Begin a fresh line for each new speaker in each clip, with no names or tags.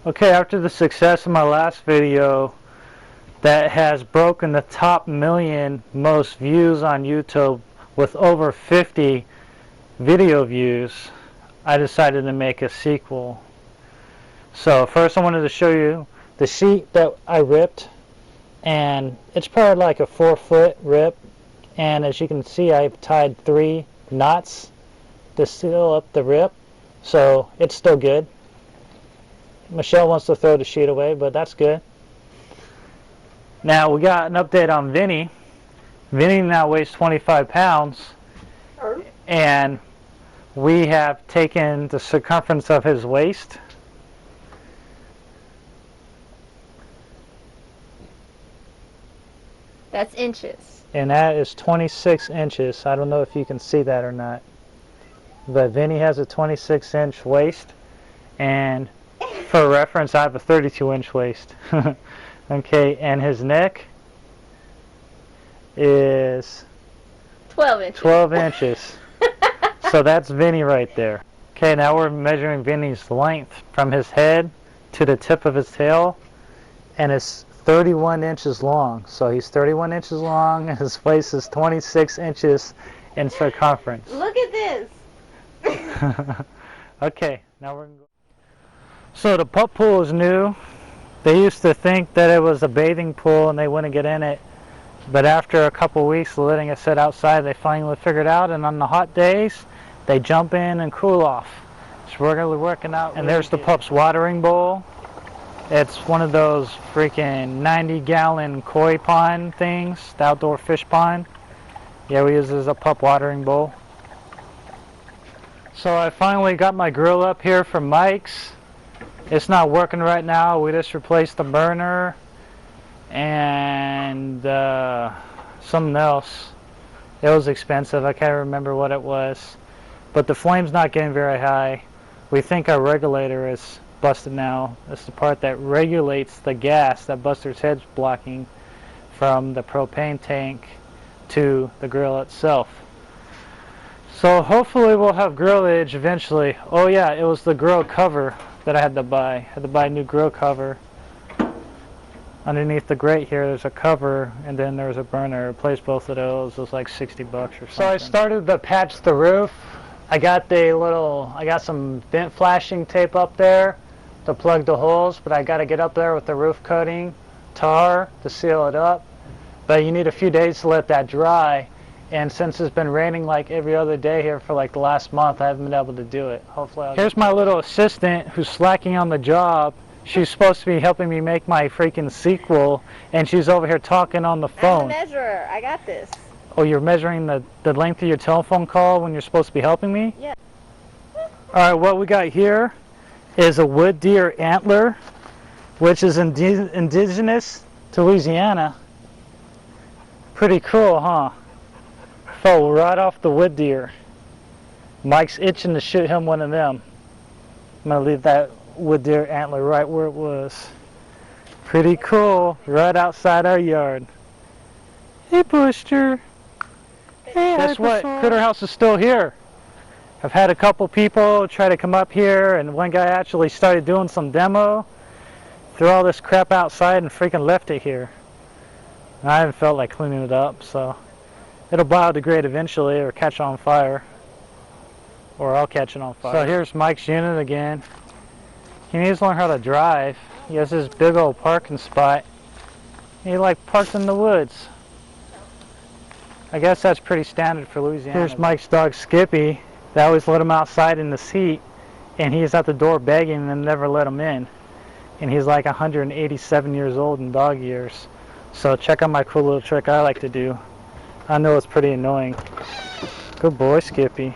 Okay, after the success of my last video that has broken the top 1,000,000 most views on YouTube with over 50 video views, I decided to make a sequel. So first I wanted to show you the sheet that I ripped, and it's probably like a 4-foot rip, and as you can see I've tied 3 knots to seal up the rip, so it's still good. Michelle wants to throw the sheet away, but that's good. Now we got an update on Vinny. Vinny now weighs 25 pounds, and we have taken the circumference of his waist
That's inches.
and that is 26 inches. I don't know if you can see that or not, but Vinny has a 26-inch waist, and for reference I have a 32-inch waist. Okay, and his neck is
12 inches.
12 inches. So that's Vinny right there. Okay, now we're measuring Vinny's length from his head to the tip of his tail, and it's 31 inches long. So he's 31 inches long, and his waist is 26 inches in circumference.
Look at this.
Okay, now we're going to go. So the pup pool is new. They used to think that it was a bathing pool and they wouldn't get in it, but after a couple weeks letting it sit outside, they finally figured out, and on the hot days they jump in and cool off. It's really working out. And there's the pup's watering bowl. It's one of those freaking 90-gallon koi pond things, the outdoor fish pond. Yeah, we use it as a pup watering bowl. So I finally got my grill up here from Mike's. It's not working right now. We just replaced the burner and something else. It was expensive. I can't remember what it was. But the flame's not getting very high. We think our regulator is busted now. It's the part that regulates the gas that Buster's head's blocking from the propane tank to the grill itself. So hopefully we'll have grillage eventually. Oh yeah, it was the grill cover that I had to buy. I had to buy a new grill cover. Underneath the grate here there's a cover, and then there's a burner. Replace both of those. It was like 60 bucks or something. So I started to patch the roof. I got some vent flashing tape up there to plug the holes, but I got to get up there with the roof coating tar to seal it up. But you need a few days to let that dry, and since it's been raining like every other day here for like the last month, I haven't been able to do it. Hopefully Here's my little assistant who's slacking on the job. She's supposed to be helping me make my freaking sequel, and she's over here talking on the phone.
I'm a measurer. I got this.
Oh, you're measuring the length of your telephone call when you're supposed to be helping me?
Yeah.
Alright, what we got here is a wood deer antler, which is indigenous to Louisiana. Pretty cool, huh? Fell right off the wood deer. Mike's itching to shoot him one of them. I'm going to leave that wood deer antler right where it was. Pretty cool, right outside our yard. Hey, Buster. Hey, guess what? Critter House is still here. I've had a couple people try to come up here, and one guy actually started doing some demo. Threw all this crap outside and freaking left it here. And I haven't felt like cleaning it up, so it'll biodegrade eventually or catch on fire. Or I'll catch it on fire. So here's Mike's unit again. He needs to learn how to drive. He has this big old parking spot. He like parks in the woods. I guess that's pretty standard for Louisiana. Here's Mike's dog Skippy. They always let him outside in the seat, and he's at the door begging and never let him in. And he's like 187 years old in dog years. So check out my cool little trick I like to do. I know it's pretty annoying. Good boy, Skippy.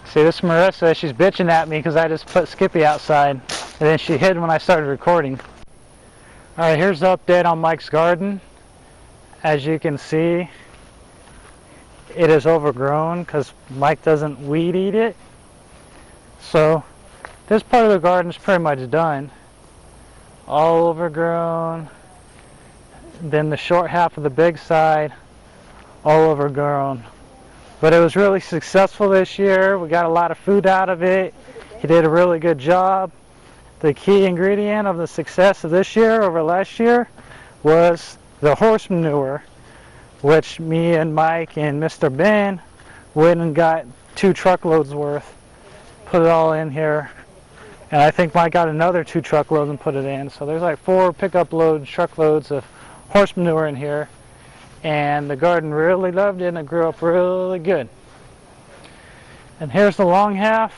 See, this is Marissa. She's bitching at me because I just put Skippy outside, and then she hid when I started recording. Alright, here's the update on Mike's garden. As you can see, it is overgrown because Mike doesn't weed eat it. So this part of the garden is pretty much done. All overgrown. Then the short half of the big side, all overgrown. But it was really successful this year. We got a lot of food out of it. He did a really good job. the key ingredient of the success of this year over last year was the horse manure, which me and Mike and Mr. Ben went and got 2 truckloads worth, put it all in here, and I think Mike got another 2 truckloads and put it in. So there's like 4 pickup loads, truckloads of horse manure in here, and the garden really loved it and it grew up really good. And here's the long half,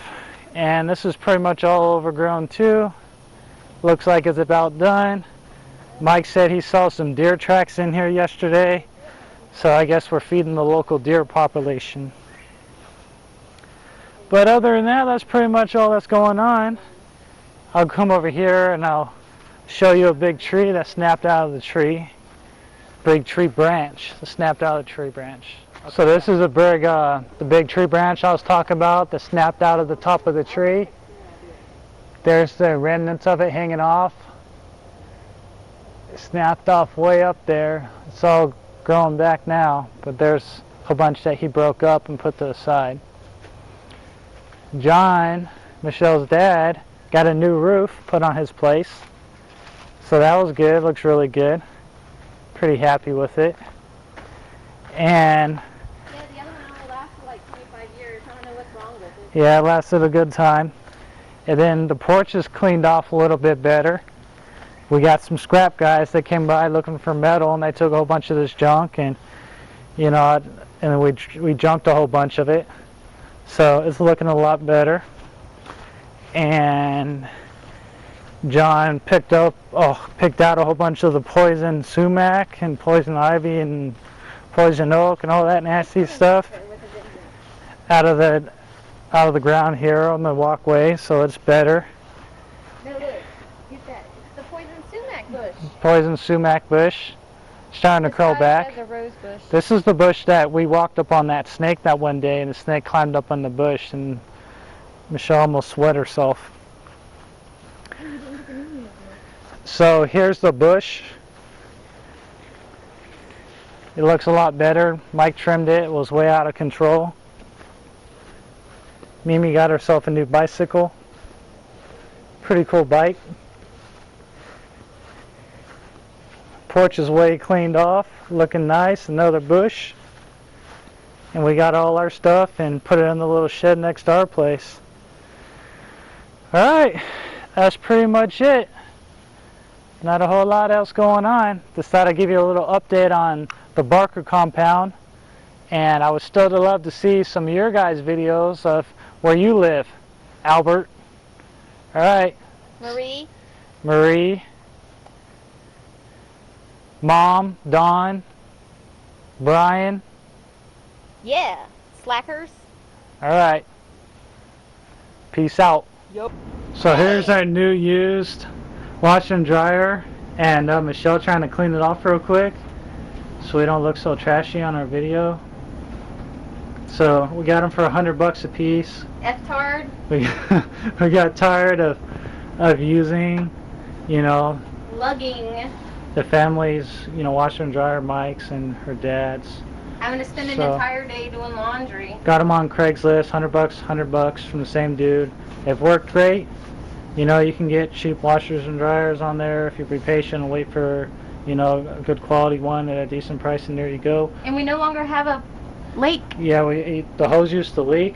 and this is pretty much all overgrown too. Looks like it's about done. Mike said he saw some deer tracks in here yesterday, so I guess we're feeding the local deer population. But other than that, that's pretty much all that's going on. I'll come over here and I'll show you a big tree that snapped out of the tree. Big tree branch that snapped out of the tree branch. So this is the big tree branch I was talking about that snapped out of the top of the tree. There's the remnants of it hanging off. It snapped off way up there. It's all growing back now, but there's a bunch that he broke up and put to the side. John, Michelle's dad, got a new roof put on his place. So that was good, looks really good. Pretty happy with it. And
Yeah, the other one only lasted like 25 years. I don't know what's wrong with it.
yeah, it lasted a good time. And then the porch is cleaned off a little bit better. We got some scrap guys that came by looking for metal, and they took a whole bunch of this junk, and you know, and we junked a whole bunch of it. So it's looking a lot better. And John picked out a whole bunch of the poison sumac and poison ivy and poison oak and all that nasty stuff out of the ground here on the walkway, so it's better.
No, look. Get that. It's the poison sumac bush.
Poison sumac bush. It's starting to curl back.
The rose bush.
This is the bush that we walked up on that snake that one day, and the snake climbed up on the bush, and Michelle almost wet herself. So here's the bush. It looks a lot better. Mike trimmed it. It was way out of control. Mimi got herself a new bicycle. Pretty cool bike. Porch is way cleaned off, looking nice. Another bush. And we got all our stuff and put it in the little shed next to our place. Alright, that's pretty much it. Not a whole lot else going on. Just thought I'd give you a little update on the Barker compound. And I would still love to see some of your guys' videos of where you live. Albert. Alright. Marie. Mom, Dawn, Brian.
Yeah. Slackers.
Alright. Peace out.
Yup.
So here's our new used washer and dryer, and Michelle trying to clean it off real quick so we don't look so trashy on our video. So we got them for $100 a piece.
F-tard.
We got tired of using, you know,
Lugging.
the family's, you know, washer and dryer, Mike's and her dad's.
Having to spend an
So-
entire day doing laundry.
Got them on Craigslist, $100 from the same dude. They've worked great. You know, you can get cheap washers and dryers on there if you be patient and wait for, you know, a good quality one at a decent price, and there you go.
And we no longer have a lake.
Yeah, the hose used to leak.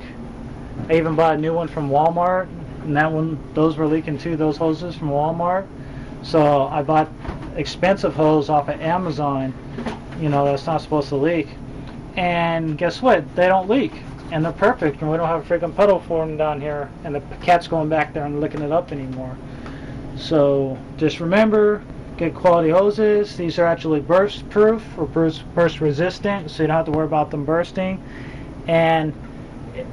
I even bought a new one from Walmart, and those were leaking too, those hoses from Walmart. So I bought expensive hose off of Amazon, you know, that's not supposed to leak. And guess what? They don't leak. And they're perfect, and we don't have a freaking puddle for them down here, and the cat's going back there and licking it up anymore. So just remember, get quality hoses. These are actually burst proof or burst resistant, so you don't have to worry about them bursting. And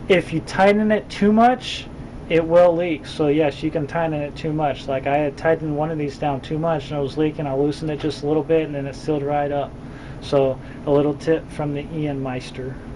if you tighten it too much, it will leak. So yes, you can tighten it too much. Like I had tightened one of these down too much and it was leaking. I loosened it just a little bit and then it sealed right up. So a little tip from the Ian Meister.